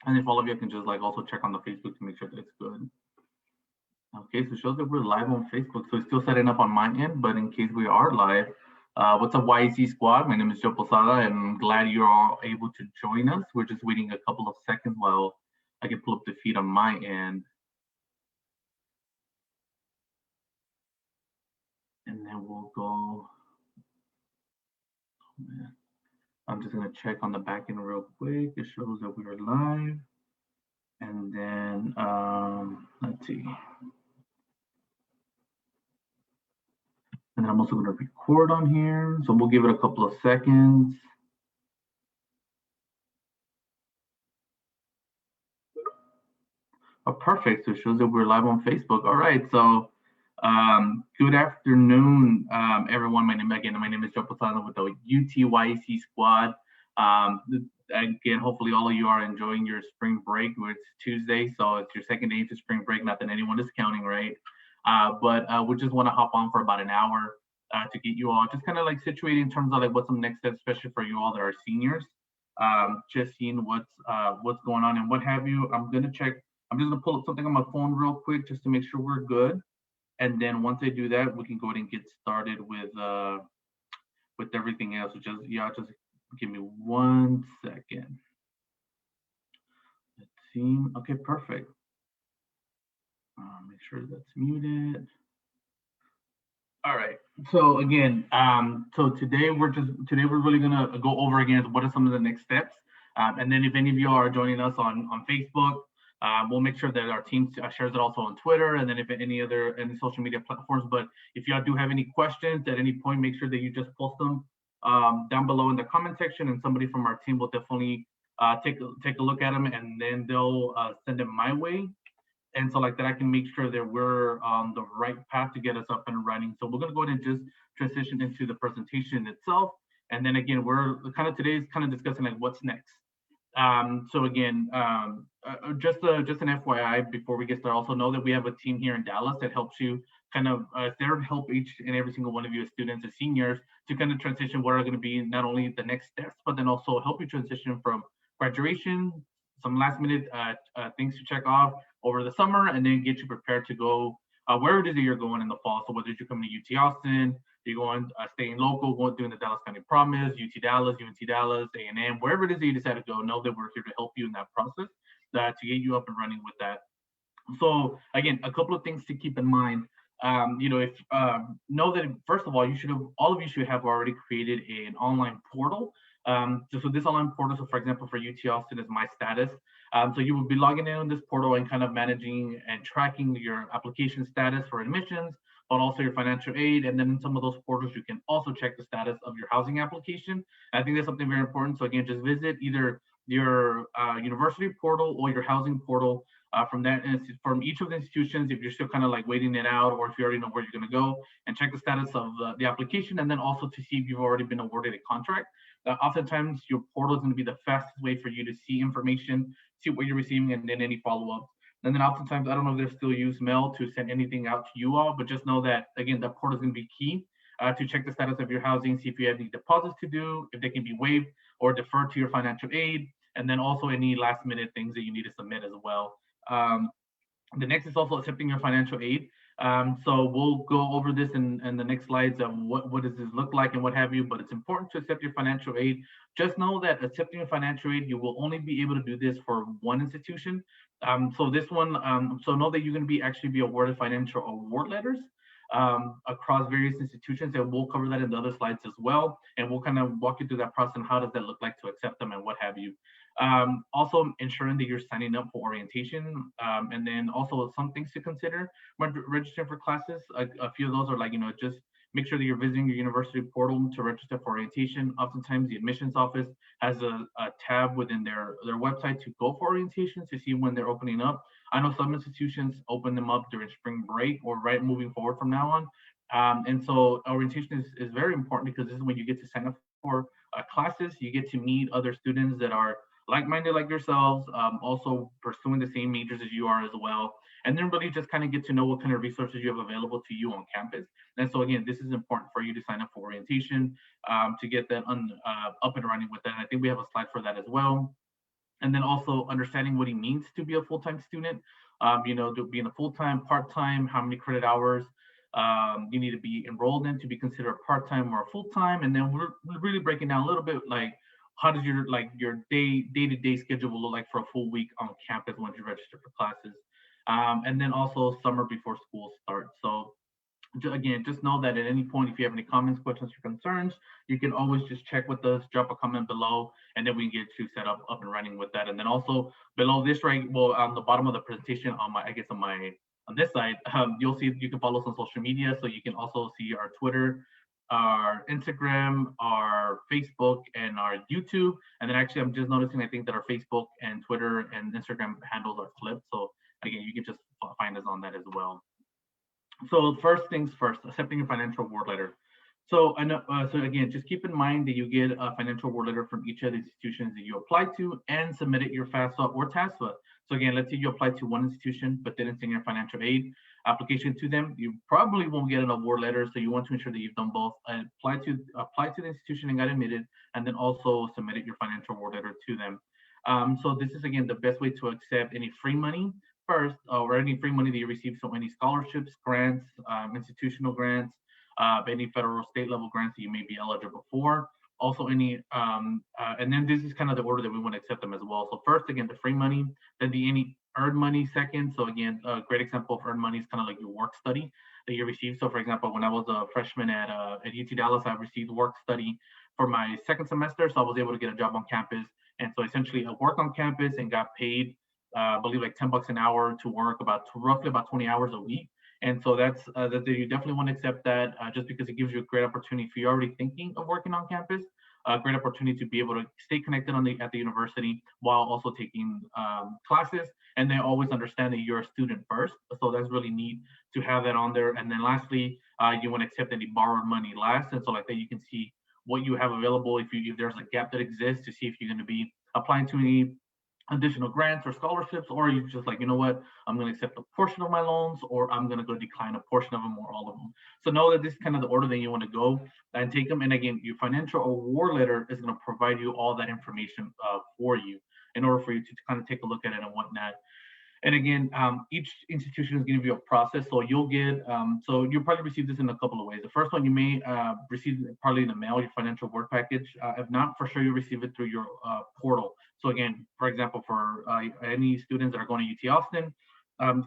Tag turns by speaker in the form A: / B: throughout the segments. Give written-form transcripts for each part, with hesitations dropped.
A: And if all of you can just like also check on the Facebook to make sure that it's good. Okay, so it shows that we're live on Facebook. So it's still setting up on my end, but in case we are live, what's up, YEC squad? My name is Joe Posada, and I'm glad you're all able to join us. We're just waiting a couple of seconds while I can pull up the feed on my end, and then we'll go. I'm just gonna check on the back end real quick. It shows that we are live, and then let's see. And then I'm also gonna record on here, so we'll give it a couple of seconds. Oh, perfect. So it shows that we're live on Facebook. All right. So good afternoon, everyone. My name is Joe Posada with the UTYECD squad. Again, hopefully all of you are enjoying your spring break. It's Tuesday, so it's your second day into spring break. Not that anyone is counting, right? But we just want to hop on for about an hour to get you all just kind of like situated in terms of like what's the next step, especially for you all that are seniors. Just seeing what's going on and what have you. I'm just gonna pull up something on my phone real quick just to make sure we're good. And then once I do that, we can go ahead and get started with everything else. So just give me 1 second. Let's see. Okay, perfect. Make sure that's muted. All right. So again, so today we're really gonna go over again what are some of the next steps, and then if any of you are joining us on Facebook, we'll make sure that our team shares it also on Twitter, and then if any social media platforms. But if y'all do have any questions at any point, make sure that you just post them down below in the comment section, and somebody from our team will definitely take a look at them, and then they'll send them my way, and so like that I can make sure that we're on the right path to get us up and running. So we're going to go ahead and just transition into the presentation itself, and then again we're kind of today's kind of discussing like what's next. So again, just an FYI before we get started, also know that we have a team here in Dallas that helps you kind of there to help each and every single one of you as students as seniors to kind of transition what are going to be not only the next steps, but then also help you transition from graduation, some last minute things to check off over the summer, and then get you prepared to go where it is that you're going in the fall. So whether you're coming to UT Austin, you're going staying local, going doing the Dallas County Promise, UT Dallas, UNC Dallas, A&M, wherever it is that you decide to go, know that we're here to help you in that process to get you up and running with that. So again, a couple of things to keep in mind. If know that first of all, all of you should have already created an online portal. So this online portal, so for example, for UT Austin is My Status. So you will be logging in on this portal and kind of managing and tracking your application status for admissions, but also your financial aid. And then in some of those portals, you can also check the status of your housing application. I think that's something very important. So again, just visit either your university portal or your housing portal from each of the institutions, if you're still kind of like waiting it out, or if you already know where you're going to go, and check the status of the application, and then also to see if you've already been awarded a contract. Oftentimes, your portal is going to be the fastest way for you to see information, see what you're receiving, and then any follow-ups. And then oftentimes, I don't know if they still use mail to send anything out to you all, but just know that again, that portal is going to be key to check the status of your housing, see if you have any deposits to do, if they can be waived or deferred to your financial aid, and then also any last minute things that you need to submit as well. Um, the next is also accepting your financial aid. So we'll go over this in the next slides of what does this look like and what have you, but it's important to accept your financial aid. Just know that accepting your financial aid, you will only be able to do this for one institution. So this one, so know that you're going to actually be awarded financial award letters across various institutions, and we'll cover that in the other slides as well. And we'll kind of walk you through that process and how does that look like to accept them and what have you. Also ensuring that you're signing up for orientation, and then also some things to consider when registering for classes. A few of those are like, just make sure that you're visiting your university portal to register for orientation. Oftentimes the admissions office has a tab within their website to go for orientation to see when they're opening up. I know some institutions open them up during spring break or right moving forward from now on. And so orientation is very important because this is when you get to sign up for classes. You get to meet other students that are like-minded like yourselves, also pursuing the same majors as you are as well, and then really just kind of get to know what kind of resources you have available to you on campus. And so again, this is important for you to sign up for orientation to get that up and running with that. And I think we have a slide for that as well. and then also understanding what he means to be a full-time student. Being a full-time, part-time, how many credit hours you need to be enrolled in to be considered part-time or full-time, and then we're really breaking down a little bit like how does your day-to-day schedule look like for a full week on campus once you register for classes, and then also summer before school starts. So again, just know that at any point, if you have any comments, questions, or concerns, you can always just check with us, drop a comment below, and then we can get you set up and running with that. And then also below this, right, well, on the bottom of the presentation, on this side, you'll see you can follow us on social media. So you can also see our Twitter, our Instagram, our Facebook, and our YouTube. And then actually, I'm just noticing, I think that our Facebook and Twitter and Instagram handles are flipped. So again, you can just find us on that as well. So first things first, accepting your financial award letter. So I know, so again, just keep in mind that you get a financial award letter from each of the institutions that you apply to and submitted your FAFSA or TASFA. So again, let's say you apply to one institution but didn't send your financial aid application to them, you probably won't get an award letter. So you want to ensure that you've done both. Apply to the institution and got admitted, and then also submitted your financial award letter to them. So this is again the best way to accept any free money first, or any free money that you receive. So any scholarships, grants, institutional grants, any federal, state level grants that you may be eligible for. Also and then this is kind of the order that we want to accept them as well. So first, again, the free money, then any earned money second. So again, a great example of earned money is kind of like your work study that you receive. So for example, when I was a freshman at UT Dallas, I received work study for my second semester. So I was able to get a job on campus. And so essentially I worked on campus and got paid I believe like $10 an hour to work roughly about 20 hours a week. And so that's that you definitely want to accept that just because it gives you a great opportunity if you're already thinking of working on campus, a great opportunity to be able to stay connected at the university while also taking classes. And they always understand that you're a student first. So that's really neat to have that on there. And then lastly, you want to accept any borrowed money last. And so like that you can see what you have available if there's a gap that exists to see if you're going to be applying to any additional grants or scholarships, or you just like, you know what, I'm going to accept a portion of my loans, or I'm going to go decline a portion of them or all of them. So know that this is kind of the order that you want to go and take them. And again, your financial award letter is going to provide you all that information for you in order for you to kind of take a look at it and whatnot. And again, each institution is going to give you a process. So you'll probably receive this in a couple of ways. The first one, you may receive probably in the mail, your financial work package. If not, for sure, you'll receive it through your portal. So again, for example, for any students that are going to UT Austin,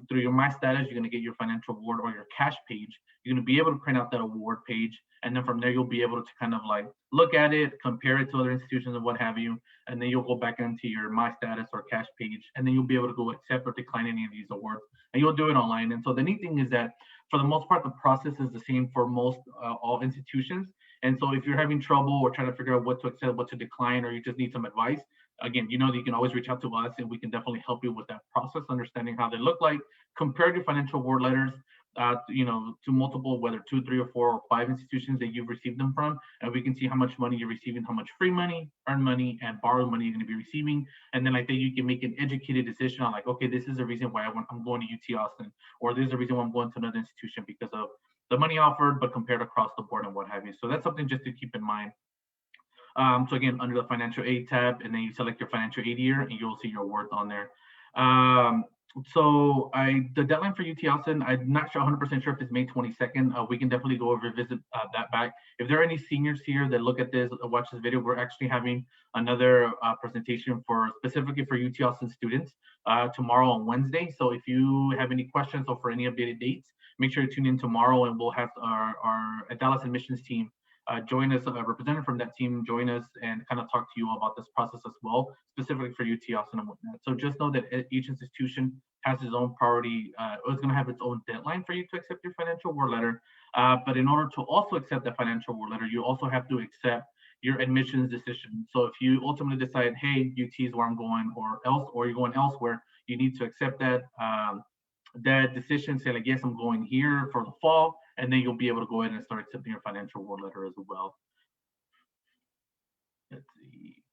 A: through your My Status, you're going to get your financial award or your cash page. You're going to be able to print out that award page. And then from there, you'll be able to kind of like look at it, compare it to other institutions and what have you. And then you'll go back into your My Status or cash page. And then you'll be able to go accept or decline any of these awards. And you'll do it online. And so the neat thing is that for the most part, the process is the same for most all institutions. And so if you're having trouble or trying to figure out what to accept, what to decline, or you just need some advice, again, you know that you can always reach out to us and we can definitely help you with that process, understanding how they look like, compare your financial award letters, to multiple, whether 2, 3, or 4, or 5 institutions that you've received them from, and we can see how much money you're receiving, how much free money, earned money, and borrowed money you're going to be receiving. And then like that, you can make an educated decision on like, okay, this is the reason why I'm going to UT Austin, or this is the reason why I'm going to another institution because of the money offered, but compared across the board and what have you. So that's something just to keep in mind. So again, under the financial aid tab, and then you select your financial aid year, and you'll see your worth on there. The deadline for UT Austin, I'm not sure 100% sure if it's May 22nd. We can definitely go over visit that back. If there are any seniors here that look at this, watch this video, we're actually having another presentation specifically for UT Austin students tomorrow on Wednesday. So if you have any questions or for any updated dates, make sure to tune in tomorrow, and we'll have our Dallas admissions team join us, a representative from that team join us and kind of talk to you about this process as well, specifically for UT Austin and whatnot. So just know that each institution has its own priority, it's going to have its own deadline for you to accept your financial award letter. But in order to also accept that financial award letter, you also have to accept your admissions decision. So if you ultimately decide, hey, UT is where I'm going, or you're going elsewhere, you need to accept that decision, say like, yes, I'm going here for the fall, and then you'll be able to go ahead and start accepting your financial award letter as well. Let's see.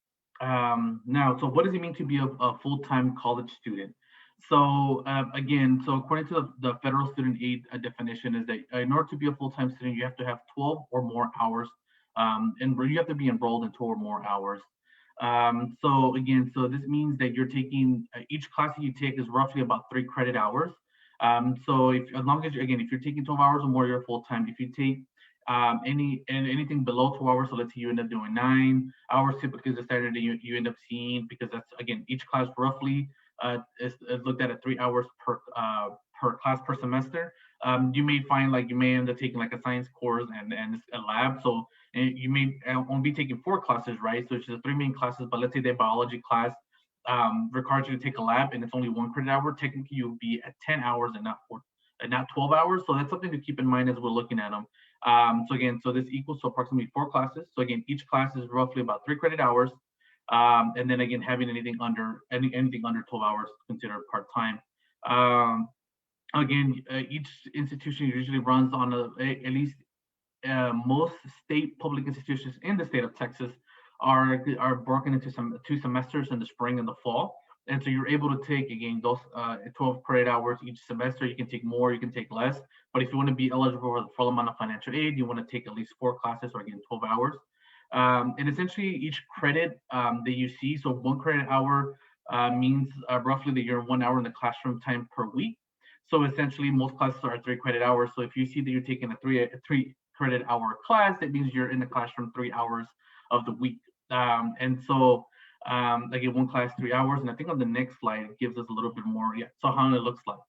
A: Now, so what does it mean to be a full-time college student? So again, so according to the federal student aid definition is that in order to be a full-time student, you have to have 12 or more hours, and you have to be enrolled in 12 or more hours. So again, so this means that you're taking each class that you take is roughly about 3 credit hours. So if as long as again, if you're taking 12 hours or more, you're full time. If you take anything below 12 hours, so let's say you end up doing 9 hours, typically is the standard that you end up seeing, because that's again each class roughly is looked at 3 hours per class per semester. You may find like you may end up taking like a science course and a lab. So and you may only be taking 4 classes, right? So it's just 3 main classes, but let's say the biology class requires you to take a lab and it's only 1 credit hour. Technically, you'll be at 10 hours and not 12 hours. So that's something to keep in mind as we're looking at them. So again, so this equals to approximately 4 classes. So again, each class is roughly about 3 credit hours. And then again, having anything under 12 hours is considered part time. Um, Again, each institution usually runs on at least most state public institutions in the state of Texas are broken into some 2 semesters in the spring and the fall. And so you're able to take again those 12 credit hours each semester. You can take more, you can take less. But if you want to be eligible for the full amount of financial aid, you want to take at least 4 classes or again 12 hours. And essentially each credit that you see, so 1 credit hour means roughly that you're 1 hour in the classroom time per week. So essentially, most classes are 3 credit hours. So if you see that you're taking a 3 credit hour class, that means you're in the classroom 3 hours of the week. And so again, one class 3 hours. And I think on the next slide it gives us a little bit more. Yeah, so how it looks like.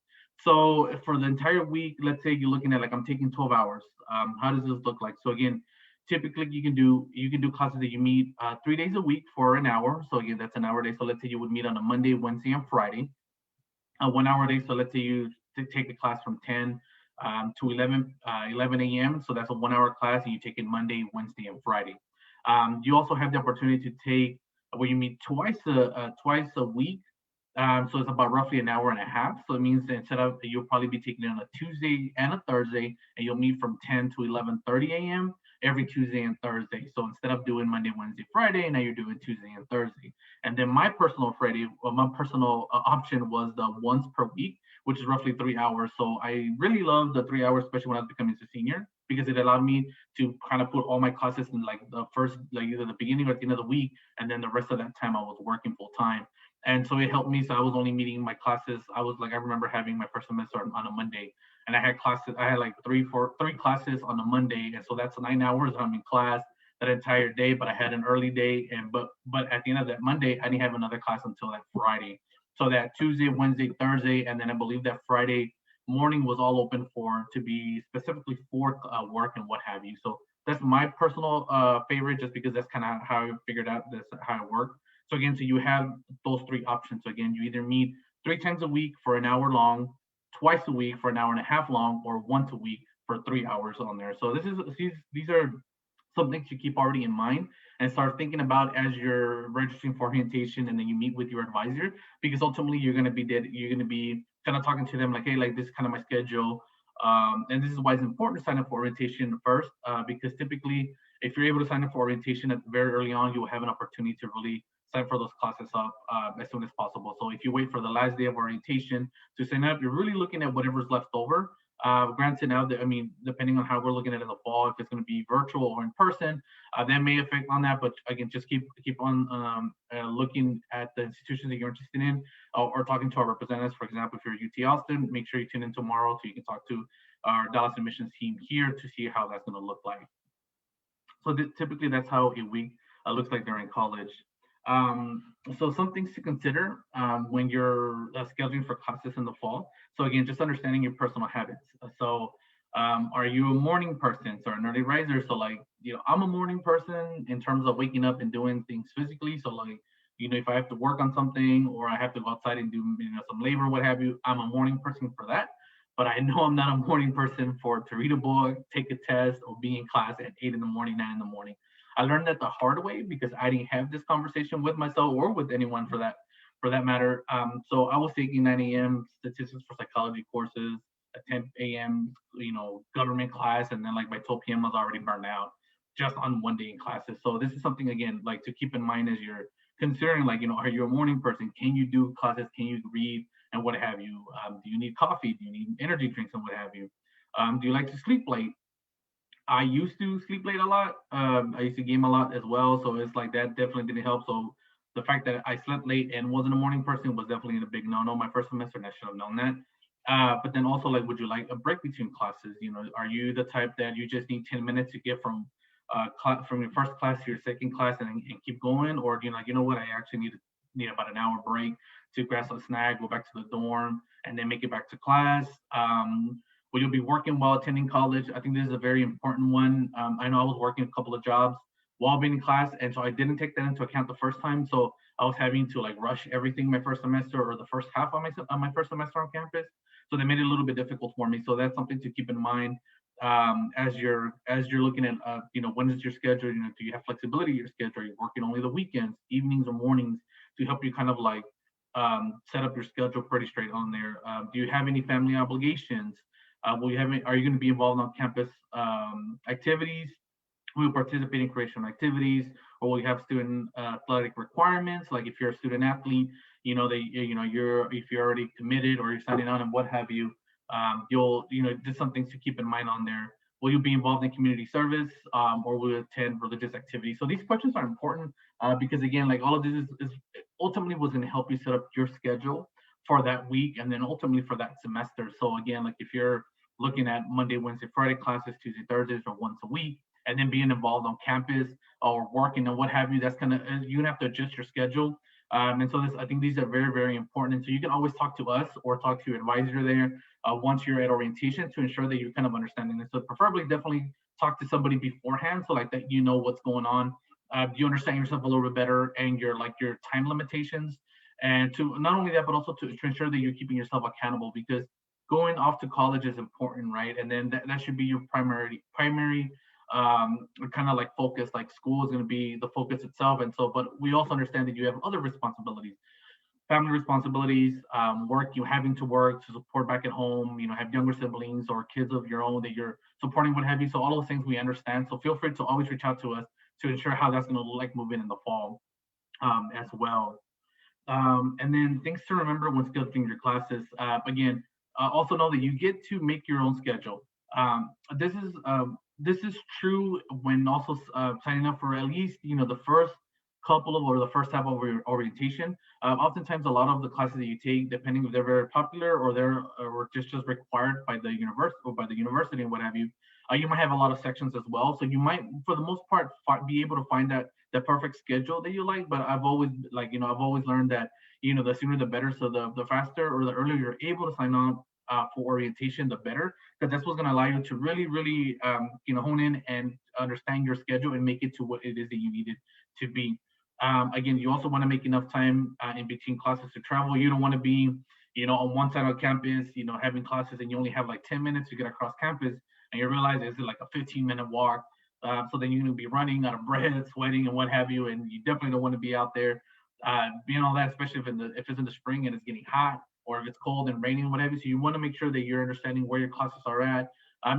A: So for the entire week, let's say you're looking at like I'm taking 12 hours. How does this look like? So again, typically you can do classes that you meet 3 days a week for an hour. So again, that's an hour a day. So let's say you would meet on a Monday, Wednesday, and Friday. A 1 hour a day. So let's say you take a class from 10 to 11 a.m. So that's a 1 hour class, and you take it Monday, Wednesday, and Friday. You also have the opportunity to take where you meet twice a week. So it's about roughly an hour and a half. So it means that instead of you'll probably be taking it on a Tuesday and a Thursday, and you'll meet from 10 to 11:30 a.m. every Tuesday and Thursday. So instead of doing Monday, Wednesday, Friday, now you're doing Tuesday and Thursday. And then my personal option was the once per week, which is roughly 3 hours. So I really love the 3 hours, especially when I was becoming a senior, because it allowed me to kind of put all my classes in like the first, like either the beginning or at the end of the week, and then the rest of that time I was working full time. And so it helped me. So I was only meeting my classes. I was like, I remember having my first semester on a Monday, and I had classes. I had like three classes on a Monday, and so that's 9 hours. I'm in class that entire day. But I had an early day, and but at the end of that Monday, I didn't have another class until that Friday. So that Tuesday, Wednesday, Thursday, and then I believe that Friday morning was all open for to be specifically for work and what have you. So that's my personal favorite, just because that's kind of how I figured out this how it worked. So again, so you have those 3 options. So again, you either meet 3 times a week for an hour long, twice a week for an hour and a half long, or once a week for 3 hours on there. So these are some things you keep already in mind and start thinking about as you're registering for orientation, and then you meet with your advisor, because ultimately you're going to be kind of talking to them like, hey, like this is kind of my schedule. And this is why it's important to sign up for orientation first, because typically if you're able to sign up for orientation at very early on, you will have an opportunity to really sign for those classes up as soon as possible. So if you wait for the last day of orientation to sign up, you're really looking at whatever's left over. Granted, now that I mean, depending on how we're looking at it in the fall, if it's going to be virtual or in person, that may affect on that. But again, just keep on looking at the institutions that you're interested in, or talking to our representatives. For example, if you're at UT Austin, make sure you tune in tomorrow so you can talk to our Dallas admissions team here to see how that's going to look like. So typically, that's how a week looks like during college. Um, so some things to consider when you're scheduling for classes in the fall. So again, just understanding your personal habits. So are you a morning person? So an early riser. So like, I'm a morning person in terms of waking up and doing things physically. So like, if I have to work on something or I have to go outside and do some labor, what have you, I'm a morning person for that. But I know I'm not a morning person for to read a book, take a test, or be in class at 8 in the morning, 9 in the morning. I learned that the hard way because I didn't have this conversation with myself or with anyone for that matter. So I was taking 9 a.m. statistics for psychology courses, a 10 a.m. government class, and then like by 12 p.m. I was already burned out just on one day in classes. So this is something again like to keep in mind as you're considering like are you a morning person? Can you do classes? Can you read and what have you? Do you need coffee? Do you need energy drinks and what have you? Do you like to sleep late? I used to sleep late a lot. I used to game a lot as well, so it's like that definitely didn't help. So the fact that I slept late and wasn't a morning person was definitely a big no-no my first semester, and I should have known that. But then also, like, would you like a break between classes? Are you the type that you just need 10 minutes to get from your first class to your second class and keep going? Or do you like, what, I actually need about an hour break to grab a snack, go back to the dorm, and then make it back to class? Will you be working while attending college? I think this is a very important one. I know I was working a couple of jobs while being in class, and so I didn't take that into account the first time. So I was having to like rush everything my first semester, or the first half of my first semester on campus. So they made it a little bit difficult for me. So that's something to keep in mind, as you're looking at, when is your schedule? Do you have flexibility in your schedule? Are you working only the weekends, evenings, or mornings, to help you kind of like set up your schedule pretty straight on there? Do you have any family obligations? Are you going to be involved on campus activities? Will you participate in recreational activities, or will you have student athletic requirements? Like if you're a student athlete, if you're already committed or you're signing on and what have you, just some things to keep in mind on there. Will you be involved in community service, or will you attend religious activities? So these questions are important, because again, like all of this is ultimately was going to help you set up your schedule for that week and then ultimately for that semester. So again, like if you're looking at Monday, Wednesday, Friday classes, Tuesday, Thursdays, or once a week, and then being involved on campus or working and what have you, that's gonna you're gonna have to adjust your schedule. And so I think these are very, very important. And so you can always talk to us or talk to your advisor there once you're at orientation to ensure that you're kind of understanding this. So preferably, definitely talk to somebody beforehand, so like that what's going on. You understand yourself a little bit better and your time limitations, and to not only that, but also to ensure that you're keeping yourself accountable, because going off to college is important, right? And then that should be your primary kind of like focus. Like school is going to be the focus itself, and so, but we also understand that you have other responsibilities, family responsibilities, work, you having to work to support back at home, have younger siblings or kids of your own that you're supporting, what have you. So all those things we understand, so feel free to always reach out to us to ensure how that's going to look like moving in the fall, as well. And then things to remember when scheduling your classes. Again, also know that you get to make your own schedule. Um, this is this is true when also signing up for at least the first couple of or the first half of your orientation. Oftentimes, a lot of the classes that you take, depending if they're very popular or they're or just required by the university and what have you, you might have a lot of sections as well. So you might, for the most part, be able to find the perfect schedule that you like. But I've always learned that the sooner the better. So the faster or the earlier you're able to sign on for orientation, the better, because that's what's going to allow you to really, really hone in and understand your schedule and make it to what it is that you need it to be. Again, you also want to make enough time in between classes to travel. You don't want to be on one side of campus, having classes, and you only have like 10 minutes to get across campus, and you realize it's like a 15-minute walk. So then you're going to be running out of breath, sweating, and what have you, and you definitely don't want to be out there being all that, especially if it's in the spring and it's getting hot, or if it's cold and raining, whatever. So you want to make sure that you're understanding where your classes are at.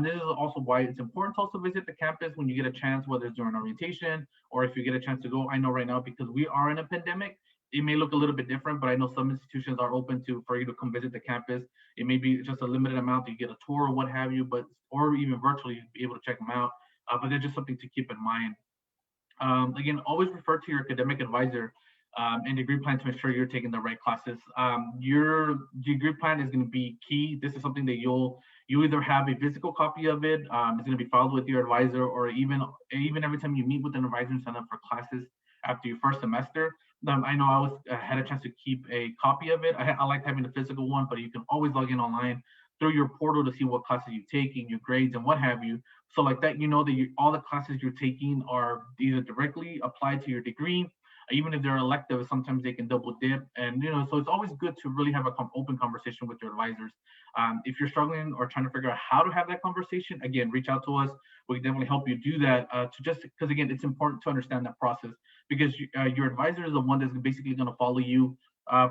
A: This is also why it's important to also visit the campus when you get a chance, whether it's during orientation or if you get a chance to go. I know right now, because we are in a pandemic, it may look a little bit different, but I know some institutions are open for you to come visit the campus. It may be just a limited amount to get a tour or what have you, or even virtually be able to check them out. But they're just something to keep in mind. Again, always refer to your academic advisor and degree plan to ensure you're taking the right classes. Your degree plan is going to be key. This is something that you either have a physical copy of it. It's going to be filed with your advisor, or even every time you meet with an advisor and sign up for classes after your first semester. I know I had a chance to keep a copy of it. I like having the physical one, but you can always log in online through your portal to see what classes you take and your grades and what have you. So like that, that all the classes you're taking are either directly applied to your degree. Even if they're elective, sometimes they can double dip, and so it's always good to really have an open conversation with your advisors. If you're struggling or trying to figure out how to have that conversation, again, reach out to us. We can definitely help you do that. To just because again, it's important to understand that process, because your advisor is the one that's basically going to follow you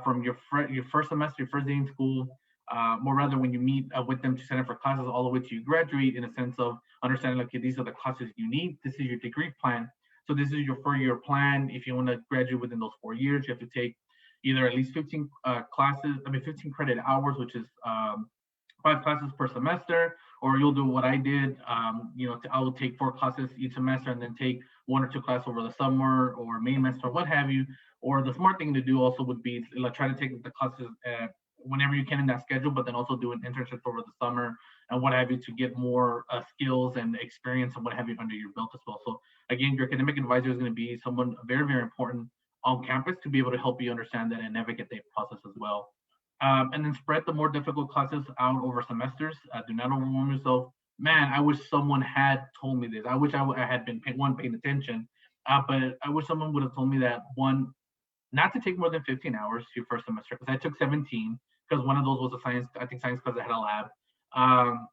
A: from your first semester, your first day in school, more rather when you meet with them to sign up for classes all the way to you graduate, in a sense of understanding, like, okay, these are the classes you need. This is your degree plan. So this is your 4-year plan. If you want to graduate within those 4 years, you have to take either at least 15 15 credit hours, which is 5 classes per semester, or you'll do what I did. I will take 4 classes each semester and then take 1 or 2 classes over the summer or main semester, what have you. Or the smart thing to do also would be like try to take the classes whenever you can in that schedule, but then also do an internship over the summer and what have you to get more skills and experience and what have you under your belt as well. So again, your academic advisor is going to be someone very, very important on campus to be able to help you understand that and navigate that process as well. And then spread the more difficult classes out over semesters. Do not overwhelm yourself. Man, I wish someone had told me this. I wish I had been paying attention, but I wish someone would have told me that one, not to take more than 15 hours your first semester, because I took 17, because one of those was a science, I think science because I had a lab. Um,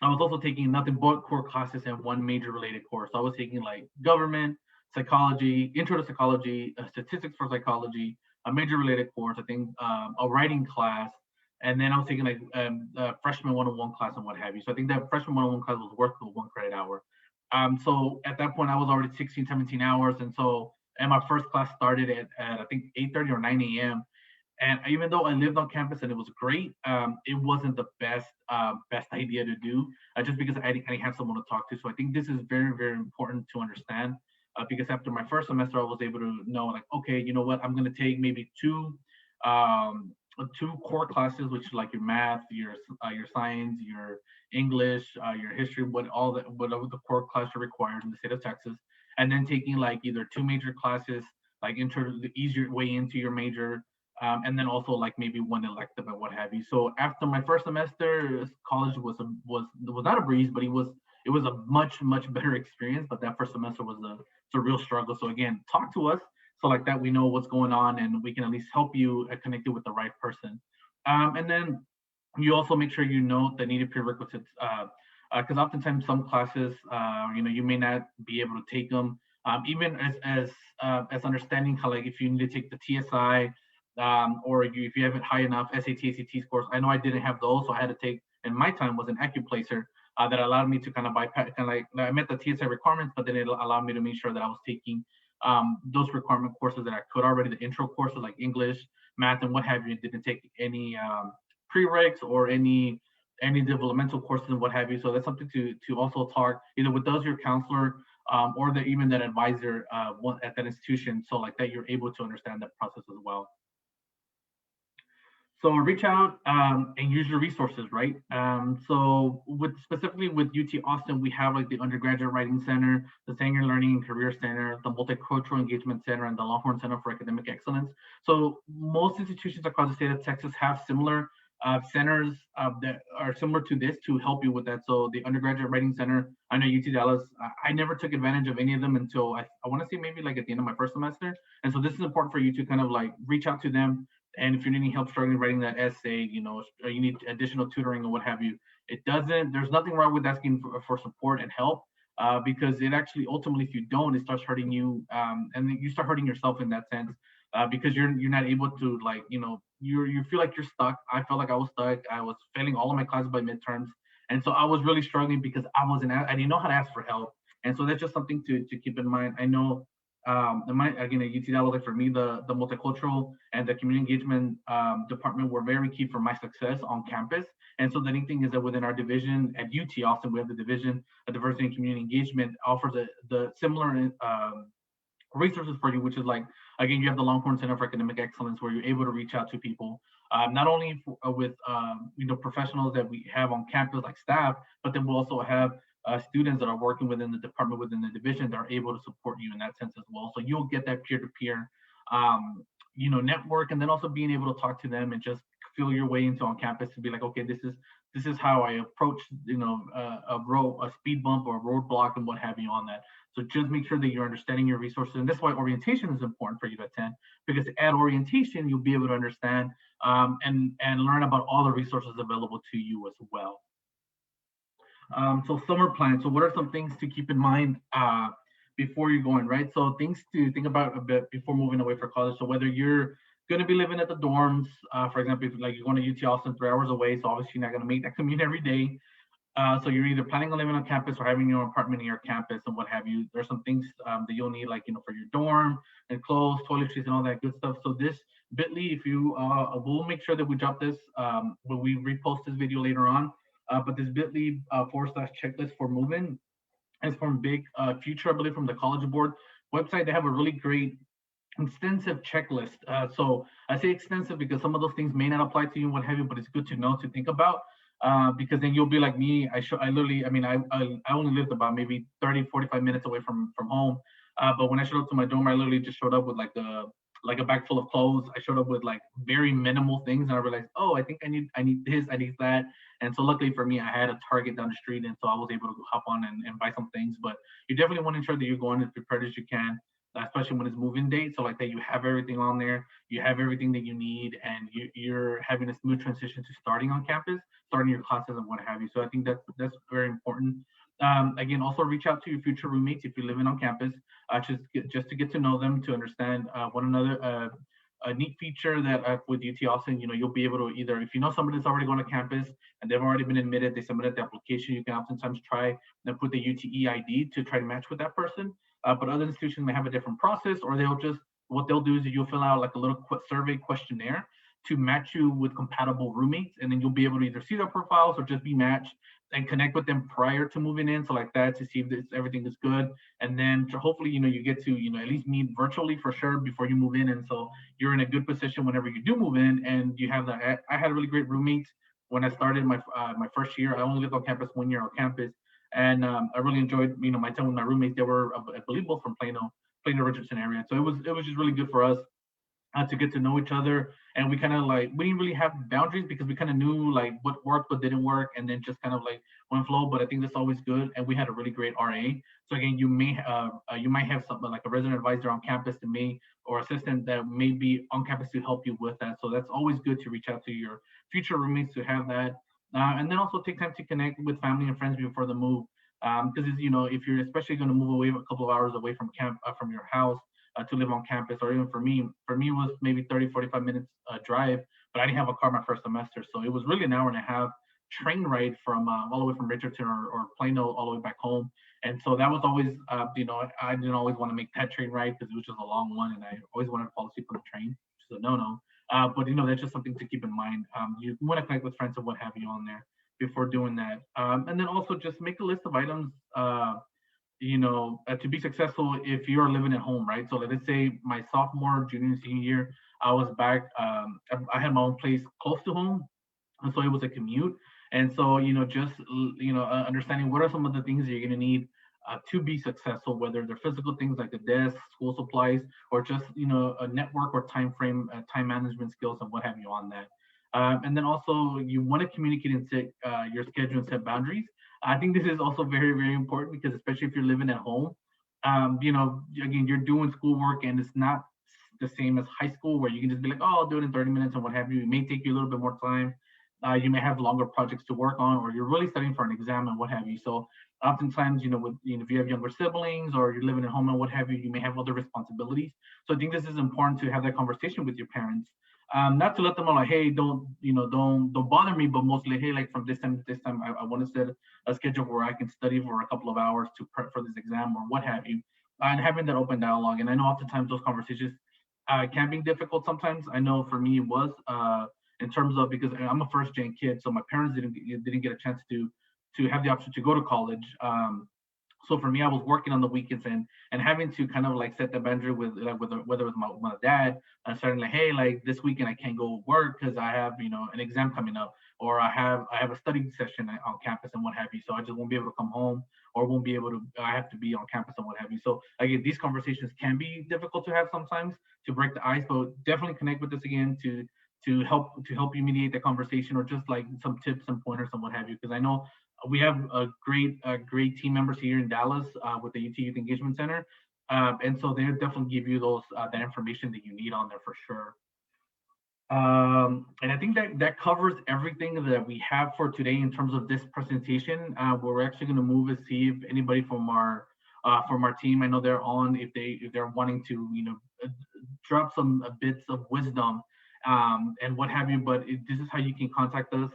A: I was also taking nothing but core classes and one major related course. So I was taking like government, psychology, intro to psychology, statistics for psychology, a major related course, I think a writing class, and then I was taking like freshman 101 class and what have you. So I think that freshman 101 class was worth the 1 credit hour. So at that point, I was already 16, 17 hours. And my first class started at I think 8:30 or 9 a.m. And even though I lived on campus and it was great, it wasn't the best idea to do just because I didn't have someone to talk to. So I think this is very, very important to understand because after my first semester, I was able to know like, okay, you know what, I'm going to take maybe um, two core classes, which like your math, your science, your English, your history, whatever the core class are required in the state of Texas, and then taking like either two major classes, like intro the easier way into your major, and then also like maybe one elective and what have you. So after my first semester, college was not a breeze, but it was a much better experience. But that first semester was a real struggle. So again, talk to us so like that we know what's going on and we can at least help you connect you with the right person. And then you also make sure you know the needed prerequisites. Because oftentimes some classes, you may not be able to take them. Even as understanding how like if you need to take the TSI, or if you have it high enough SAT, ACT scores. I know I didn't have those, so I had to take. In my time was an AccuPlacer that allowed me to kind of bypass, kind of like I met the TSI requirements, but then it allowed me to make sure that I was taking those requirement courses that I could already, the intro courses like English, math, and what have you. Didn't take any prereqs or any developmental courses and what have you. So that's something to also talk either with us, your counselor, or even that advisor at that institution, so like that you're able to understand that process as well. So reach out and use your resources, right? So specifically with UT Austin, we have like the Undergraduate Writing Center, the Sanger Learning and Career Center, the Multicultural Engagement Center, and the Longhorn Center for Academic Excellence. So most institutions across the state of Texas have similar centers that are similar to this to help you with that. So the Undergraduate Writing Center, I know UT Dallas, I never took advantage of any of them until I want to say maybe like at the end of my first semester. And so this is important for you to kind of like reach out to them, and if you need any help struggling writing that essay, or you need additional tutoring or what have you, there's nothing wrong with asking for support and help, because it actually ultimately, if you don't, it starts hurting you, and then you start hurting yourself in that sense, because you're not able to like, you feel like you're stuck. I felt like I was stuck. I was failing all of my classes by midterms. And so I was really struggling because I didn't know how to ask for help. And so that's just something to keep in mind. I know again at UT like for me, the multicultural and the community engagement department were very key for my success on campus. And so the neat thing is that within our division at UT Austin, we have the division of diversity and community engagement offers the similar resources for you, which is like, again, you have the Longhorn Center for Academic Excellence where you're able to reach out to people, not only with professionals that we have on campus like staff, but then we'll also have students that are working within the department, within the division, that are able to support you in that sense as well. So you'll get that peer-to-peer, network, and then also being able to talk to them and just feel your way into on campus to be like, okay, this is how I approach, a speed bump or a roadblock and what have you on that. So just make sure that you're understanding your resources, and that's why orientation is important for you to attend, because at orientation you'll be able to understand and learn about all the resources available to you as well. So summer plans. So what are some things to keep in mind before you're going, right? So things to think about a bit before moving away for college. So whether you're going to be living at the dorms, for example, if like you're going to UT Austin 3 hours away, so obviously you're not going to make that commute every day. So you're either planning on living on campus or having your own apartment near campus and what have you. There's some things that you'll need, like, for your dorm and clothes, toiletries, and all that good stuff. So this bit.ly, if you, we'll make sure that we drop this when we repost this video later on. But this bit.ly /checklist for moving is from Big Future, I believe, from the College Board website. They have a really great extensive checklist. So I say extensive because some of those things may not apply to you and what have you, but it's good to know, to think about. Because then you'll be like me. I literally, I mean, I only lived about maybe 30, 45 minutes away from home. But when I showed up to my dorm, I literally just showed up with like a bag full of clothes. I showed up with like very minimal things, and I realized, oh, I think I need this, I need that. And so luckily for me, I had a Target down the street, and so I was able to hop on and buy some things. But you definitely want to ensure that you're going as prepared as you can, especially when it's moving date. So like that you have everything on there, you have everything that you need, and you're having a smooth transition to starting on campus, starting your classes and what have you. So I think that's very important. Again, also reach out to your future roommates if you're living on campus, just to get to know them, to understand one another. A neat feature that with UT Austin, you'll be able to, either if you know somebody that's already going to campus and they've already been admitted, they submitted the application, you can oftentimes try and put the UTEID to try to match with that person. But other institutions may have a different process, or what they'll do is you'll fill out like a little survey questionnaire to match you with compatible roommates, and then you'll be able to either see their profiles or just be matched and connect with them prior to moving in, so like that, to see if everything is good, and then hopefully you get to at least meet virtually for sure before you move in, and so you're in a good position whenever you do move in, and you have that. I had really great roommates when I started my first year. I only lived on campus 1 year on campus, and I really enjoyed my time with my roommates. They were, I believe, both from Plano Richardson area, so it was just really good for us to get to know each other. And we kind of like, we didn't really have boundaries because we kind of knew like what worked, what didn't work, and then just kind of like went flow. But I think that's always good. And we had a really great RA. So again, you might have something like a resident advisor on campus that may, or assistant that may be on campus to help you with that. So that's always good to reach out to your future roommates to have that. And then also take time to connect with family and friends before the move. Because if you're especially going to move away a couple of hours away from from your house, to live on campus, or even for me it was maybe 30, 45 minutes drive, but I didn't have a car my first semester, so it was really an hour and a half train ride from all the way from Richardson or Plano all the way back home. And so that was always, I didn't always want to make that train ride because it was just a long one, and I always wanted to fall asleep on the train, which is a no-no. But that's just something to keep in mind. You want to connect with friends and what have you on there before doing that. And then also just make a list of items, to be successful if you're living at home, right? So let's say my sophomore, junior, senior year, I was back. I had my own place close to home, and so it was a commute. And so just understanding what are some of the things that you're going to need to be successful, whether they're physical things like the desk, school supplies, or just a network or time frame, time management skills, and what have you on that. And then also you want to communicate and set your schedule and set boundaries. I think this is also very, very important because especially if you're living at home, again, you're doing schoolwork and it's not the same as high school where you can just be like, oh, I'll do it in 30 minutes and what have you. It may take you a little bit more time. You may have longer projects to work on, or you're really studying for an exam and what have you. So oftentimes, if you have younger siblings or you're living at home and what have you, you may have other responsibilities. So I think this is important to have that conversation with your parents. Not to let them know like, hey, don't bother me, but mostly, hey, like from this time to this time, I want to set a schedule where I can study for a couple of hours to prep for this exam or what have you, and having that open dialogue. And I know oftentimes those conversations can be difficult sometimes. I know for me it was, in terms of, because I'm a first gen kid, so my parents didn't get a chance to have the option to go to college. So for me, I was working on the weekends and having to kind of like set the boundary with like whether it was my dad, starting like, hey, like this weekend I can't go work because I have an exam coming up, or I have a study session on campus and what have you. So I just won't be able to come home, or won't be able to. I have to be on campus and what have you. So again, these conversations can be difficult to have sometimes to break the ice, but definitely connect with us again to help you mediate the conversation, or just like some tips and pointers and what have you. Because I know we have a great team members here in Dallas with the UT Youth Engagement Center, and so they'll definitely give you that information that you need on there for sure. And I think that covers everything that we have for today in terms of this presentation. We're actually going to move and see if anybody from our team, I know they're on, if they're wanting to drop some bits of wisdom and what have you. But this is how you can contact us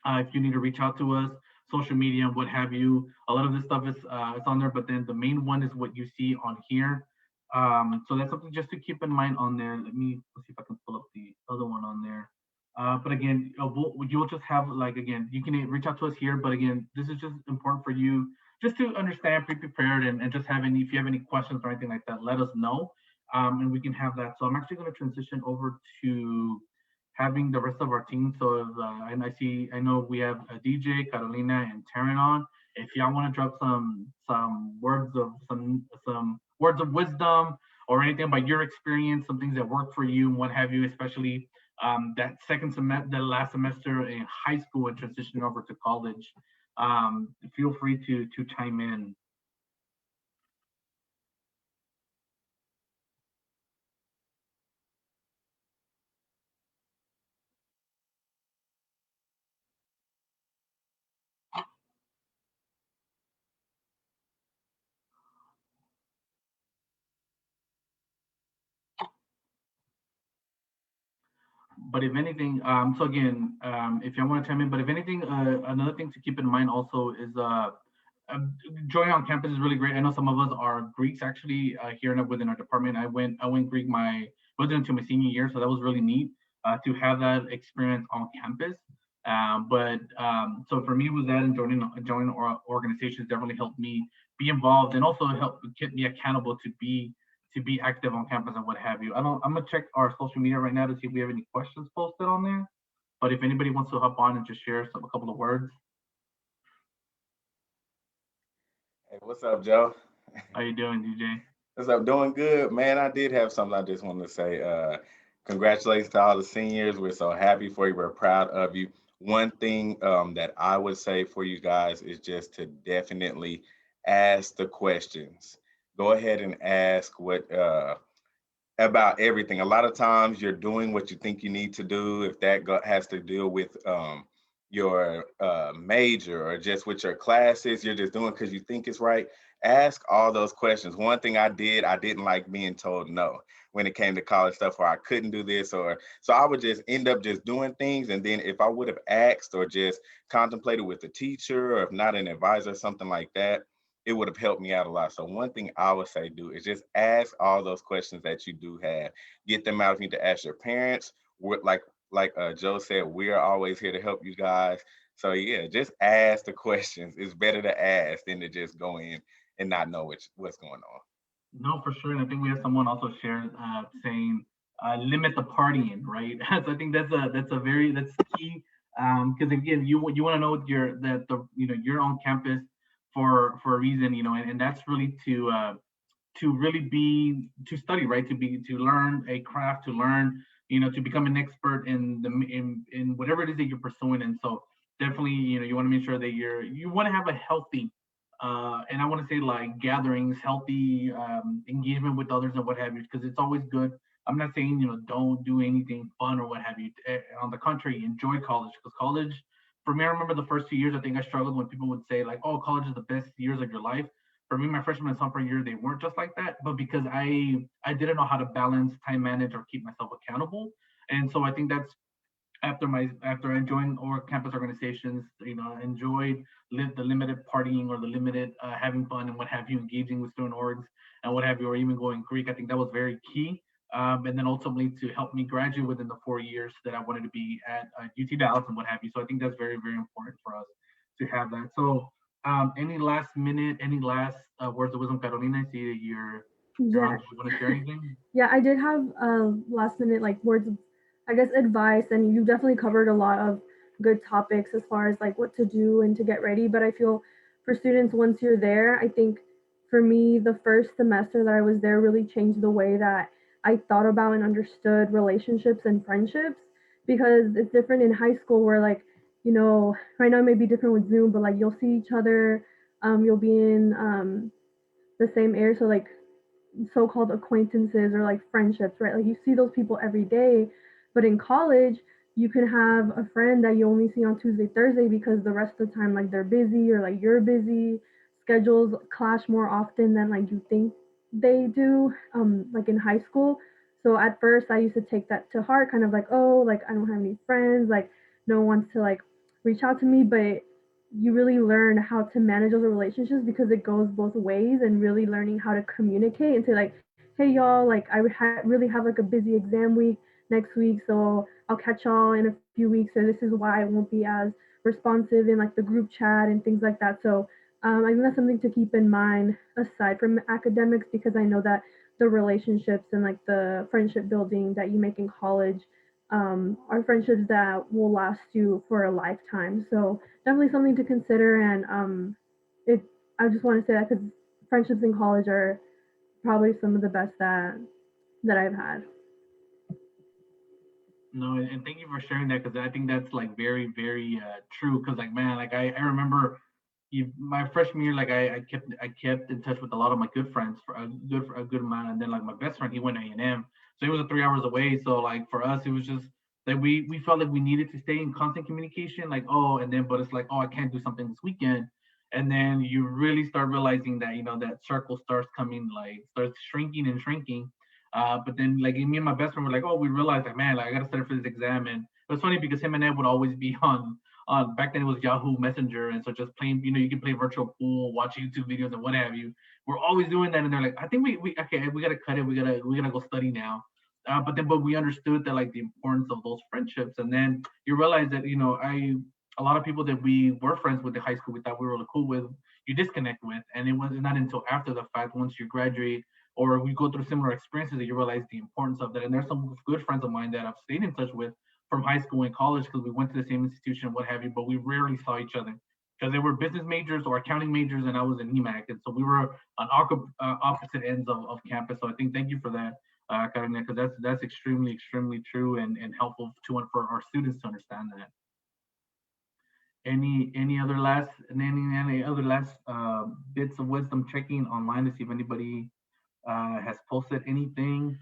A: if you need to reach out to us, social media and what have you. A lot of this stuff is it's on there, but then the main one is what you see on here. So that's something just to keep in mind on there. Let's see if I can pull up the other one on there. But again, you'll just have like, again, you can reach out to us here. But again, this is just important for you just to understand, be prepared, and just if you have any questions or anything like that, let us know. and we can have that. So I'm actually going to transition over to having the rest of our team. So and I know we have a DJ, Carolina, and Taryn on. If y'all want to drop some words of some words of wisdom or anything about your experience, some things that work for you and what have you, especially that second semester, the last semester in high school and transitioning over to college, feel free to chime in. But if anything, so again, if you want to chime in, but if anything, another thing to keep in mind also is joining on campus is really great. I know some of us are Greeks actually here within our department. I went Greek wasn't until my senior year, so that was really neat to have that experience on campus. But so for me, was that and joining organizations definitely helped me be involved and also helped keep me accountable to be active on campus and what have you. I'm gonna check our social media right now to see if we have any questions posted on there. But if anybody wants to hop on and just share a couple of words,
B: Hey, what's up, Joe?
A: how you doing, DJ?
B: What's up? Doing good, man. I did have something I just wanted to say. Congratulations to all the seniors. We're so happy for you. We're proud of you. One thing that I would say for you guys is just to definitely ask the questions. Go ahead and ask what about everything. A lot of times you're doing what you think you need to do. If has to deal with your major or just with your classes, you're just doing because you think it's right. Ask all those questions. One thing I didn't like being told no when it came to college stuff, or I couldn't do this, or so I would just end up just doing things. And then if I would have asked or just contemplated with the teacher, or if not an advisor, something like that, it would have helped me out a lot. So one thing I would say do is just ask all those questions that you do have. Get them out if you need to ask your parents. Like Joe said, we are always here to help you guys. So yeah, just ask the questions. It's better to ask than to just go in and not know what's going on.
A: No, for sure. And I think we have someone also shared saying limit the partying, right? So I think that's key. Because again, you want to know that you're on campus for a reason, and that's really to really be to study, right? To learn a craft, to learn, to become an expert in whatever it is that you're pursuing. And so definitely, you want to make sure that you want to have a healthy and I want to say like gatherings, healthy engagement with others and what have you, because it's always good. I'm not saying don't do anything fun or what have you. On the contrary, enjoy college because college. For me, I remember the first 2 years. I think I struggled when people would say like, "Oh, college is the best years of your life." For me, my freshman and sophomore year, they weren't just like that, but because I didn't know how to balance, time manage, or keep myself accountable, and so I think that's after I joined or campus organizations, I enjoyed the limited partying or the limited having fun and what have you, engaging with student orgs and what have you, or even going Greek. I think that was very key. And then ultimately to help me graduate within the 4 years that I wanted to be at UT Dallas and what have you. So I think that's very, very important for us to have that. So any last words of wisdom, Carolina? I see that you're on.
C: Yeah,
A: Do you want to share anything?
C: yeah, I did have last minute like words of, I guess, advice, and you definitely covered a lot of good topics as far as like what to do and to get ready. But I feel for students, once you're there, I think for me, the first semester that I was there really changed the way that I thought about and understood relationships and friendships because it's different in high school where like, right now it may be different with Zoom, but like you'll see each other, you'll be in the same area. So like so-called acquaintances or like friendships, right? Like you see those people every day, but in college, you can have a friend that you only see on Tuesday, Thursday because the rest of the time like they're busy or like you're busy. Schedules clash more often than like you think they do, like in high school. So at first I used to take that to heart, kind of like, oh, like I don't have any friends, like no one wants to like reach out to me, but you really learn how to manage those relationships because it goes both ways and really learning how to communicate and say like, hey y'all, like really have like a busy exam week next week, so I'll catch y'all in a few weeks, or this is why I won't be as responsive in like the group chat and things like that. So I think that's something to keep in mind aside from academics because I know that the relationships and like the friendship building that you make in college are friendships that will last you for a lifetime. So definitely something to consider. And it I just want to say that because friendships in college are probably some of the best that I've had.
A: No, and thank you for sharing that because I think that's like very, very true. Because like man, like I remember my freshman year, like I kept in touch with a lot of my good friends for a good amount, and then like my best friend, he went A&M, so he was 3 hours away. So like for us, it was just that we felt like we needed to stay in constant communication. Like oh, and then but it's like oh, I can't do something this weekend, and then you really start realizing that that circle starts coming like starts shrinking and shrinking. But then like me and my best friend were like, oh, we realized like man, like I gotta study for this exam, and it was funny because him and Ed would always be on back then it was Yahoo Messenger, and so just playing, you can play virtual pool, watch YouTube videos, and what have you. We're always doing that, and they're like, I think we okay, we gotta cut it, we gotta go study now. But we understood that like the importance of those friendships, and then you realize that a lot of people that we were friends with in high school, we thought we were really cool with, you disconnect with, and it was not until after the fact, once you graduate or we go through similar experiences, that you realize the importance of that. And there's some good friends of mine that I've stayed in touch with from high school and college because we went to the same institution, what have you, but we rarely saw each other because they were business majors or accounting majors, and I was in EMAC, and so we were on opposite ends of campus. So I think thank you for that, Karina, because that's extremely true and helpful to for our students to understand that. Any other last bits of wisdom checking online to see if anybody has posted anything?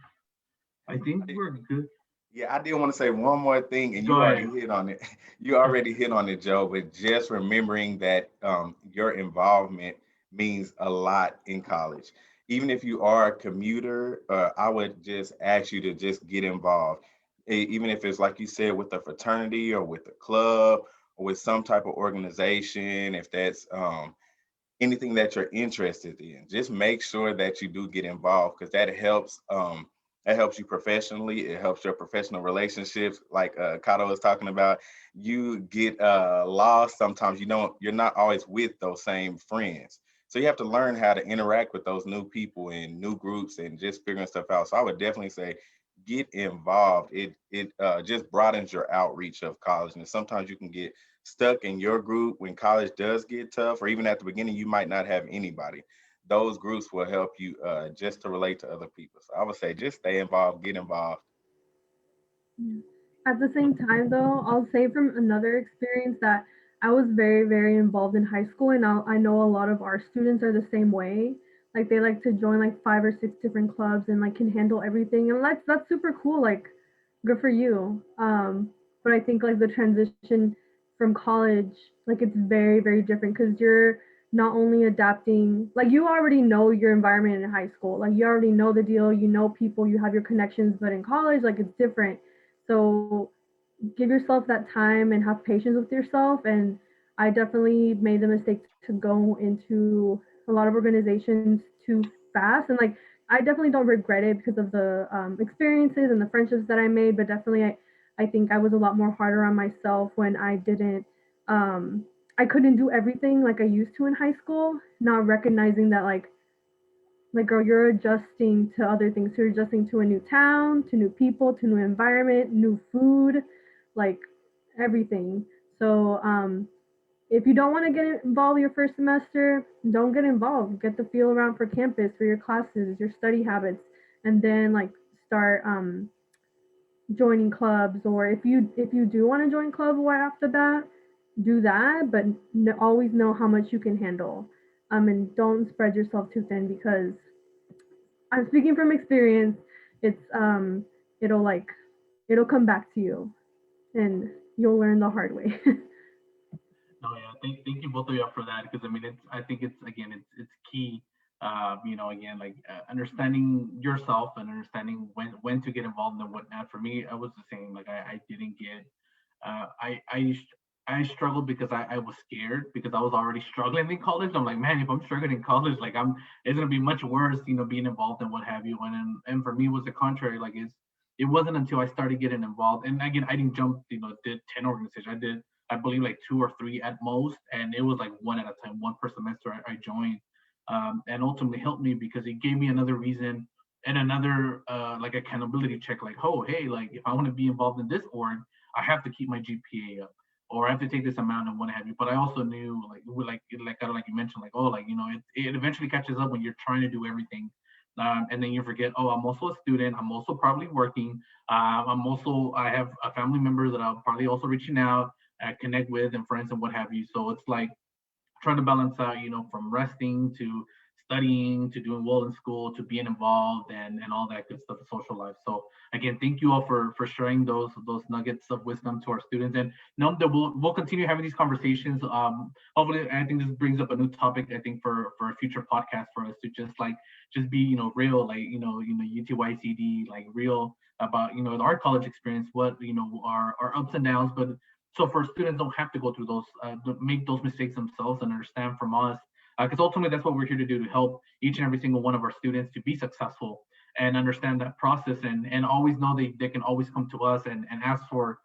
A: I think we're good.
B: Yeah, I did want to say one more thing, and
A: Go
B: you already
A: ahead.
B: hit on it. You already hit on it, Joe. But just remembering that your involvement means a lot in college. Even if you are a commuter, I would just ask you to just get involved. Even if it's like you said with the fraternity or with the club or with some type of organization, if that's anything that you're interested in, just make sure that you do get involved because that helps you professionally. It helps your professional relationships, like Kato was talking about. You get lost sometimes. You're not always with those same friends, so you have to learn how to interact with those new people and new groups and just figuring stuff out. So I would definitely say get involved. It just broadens your outreach of college, and sometimes you can get stuck in your group when college does get tough, or even at the beginning, you might not have anybody. Those groups will help you just to relate to other people. So I would say just stay involved, get involved.
C: Yeah. At the same time, though, I'll say from another experience that I was very, very involved in high school, and I know a lot of our students are the same way. Like they like to join like 5 or 6 different clubs and like can handle everything, and that's super cool. Like, good for you. But I think like the transition from college, like it's very, very different because you're not only adapting, like you already know your environment in high school, like you already know the deal, you know people, you have your connections, but in college, like it's different. So give yourself that time and have patience with yourself. And I definitely made the mistake to go into a lot of organizations too fast. And like, I definitely don't regret it because of the experiences and the friendships that I made. But definitely, I think I was a lot more harder on myself when I didn't. I couldn't do everything like I used to in high school. Not recognizing that like girl, you're adjusting to other things. You're adjusting to a new town, to new people, to new environment, new food, like everything. So if you don't want to get involved your first semester, don't get involved. Get the feel around for campus, for your classes, your study habits, and then like start joining clubs. Or if you do want to join club right off the bat, do that. But always know how much you can handle. And don't spread yourself too thin because I'm speaking from experience. It's it'll like it'll come back to you and you'll learn the hard way.
A: No, yeah, thank you both of you for that because I mean it's I think it's again it's key. Again, like understanding yourself and understanding when to get involved and what not. For me, I was the same. Like I didn't get. Uh, I I I struggled because I was scared because I was already struggling in college. I'm like, man, if I'm struggling in college, like it's gonna be much worse, being involved and what have you. And for me, it was the contrary. Like it wasn't until I started getting involved, and again, I didn't jump, did 10 organizations. I did, I believe, like two or three at most, and it was like one at a time, one per semester. I joined, and ultimately helped me because it gave me another reason and another like accountability check, like, oh, hey, like if I want to be involved in this org, I have to keep my GPA up, or I have to take this amount and what have you. But I also knew, like kind of like you mentioned, like, oh, like, it eventually catches up when you're trying to do everything. And then you forget, oh, I'm also a student. I'm also probably working. I have a family member that I'm probably also reaching out, connect with, and friends and what have you. So it's like trying to balance out, from resting to studying to doing well in school to being involved and all that good stuff, the social life. So again, thank you all for sharing those nuggets of wisdom to our students, and know that we'll continue having these conversations. Hopefully, I think this brings up a new topic. I think for a future podcast for us to just be real, like UTYCD, like real about our college experience, what our ups and downs, but so for students don't have to go through those, make those mistakes themselves and understand from us, because ultimately that's what we're here to do, to help each and every single one of our students to be successful and understand that process, and always know they can always come to us and ask for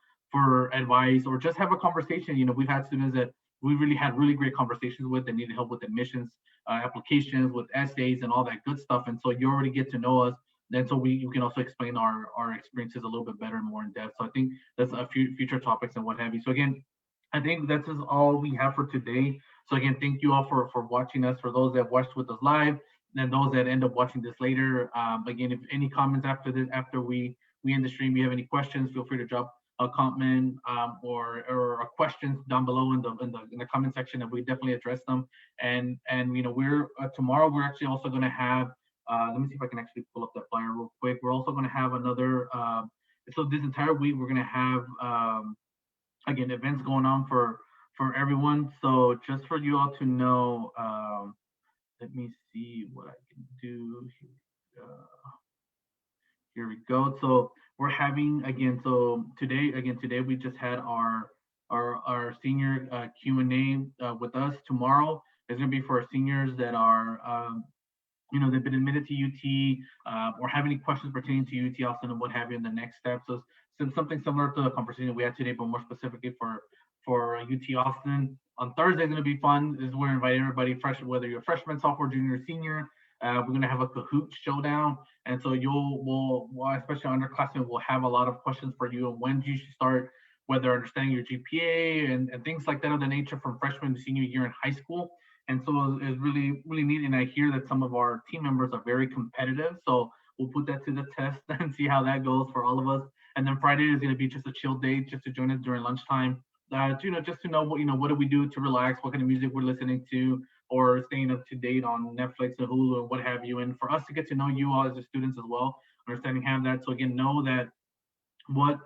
A: advice, or just have a conversation. We've had students that we really had really great conversations with that needed help with admissions, applications, with essays and all that good stuff. And so you already get to know us, and so you can also explain our experiences a little bit better and more in depth. So I think that's a few future topics and what have you. So again, I think that's just all we have for today. So again, thank you all for watching us. For those that watched with us live, and those that end up watching this later. Again, if any comments after this, after we end the stream, you have any questions, feel free to drop a comment, or questions down below in the comment section, and we definitely address them. And we're tomorrow we're actually also going to have, let me see if I can actually pull up that flyer real quick. We're also going to have another, so this entire week we're going to have, again, events going on for everyone. So just for you all to know, let me see what I can do here. Here we go. So we're having, again, so today we just had our senior Q&A with us. Tomorrow is going to be for our seniors that are they've been admitted to UT, or have any questions pertaining to UT Austin and what have you in the next step. So something similar to the conversation we had today, but more specifically for UT Austin. On Thursday is going to be fun. Is we're inviting everybody, fresh, whether you're a freshman, sophomore, junior, senior. We're going to have a Kahoot showdown, and so we'll especially underclassmen, will have a lot of questions for you on when you should start, whether understanding your GPA and things like that of the nature from freshman to senior year in high school. And so it's really, really neat. And I hear that some of our team members are very competitive. So we'll put that to the test and see how that goes for all of us. And then Friday is going to be just a chill day, just to join us during lunchtime. Just to know what do we do to relax, what kind of music we're listening to, or staying up to date on Netflix and Hulu and what have you. And for us to get to know you all as the students as well, understanding have that. So again, know that what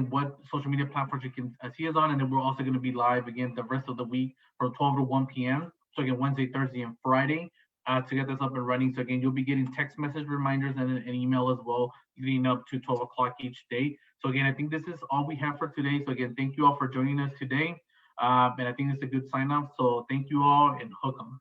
A: what social media platforms you can see us on, and then we're also going to be live again the rest of the week from 12 to 1 p.m. So again, Wednesday, Thursday, and Friday, to get this up and running. So again, you'll be getting text message reminders and an email as well, leading up to 12 o'clock each day. So again, I think this is all we have for today. So again, thank you all for joining us today, and I think it's a good sign off. So thank you all, and hook 'em.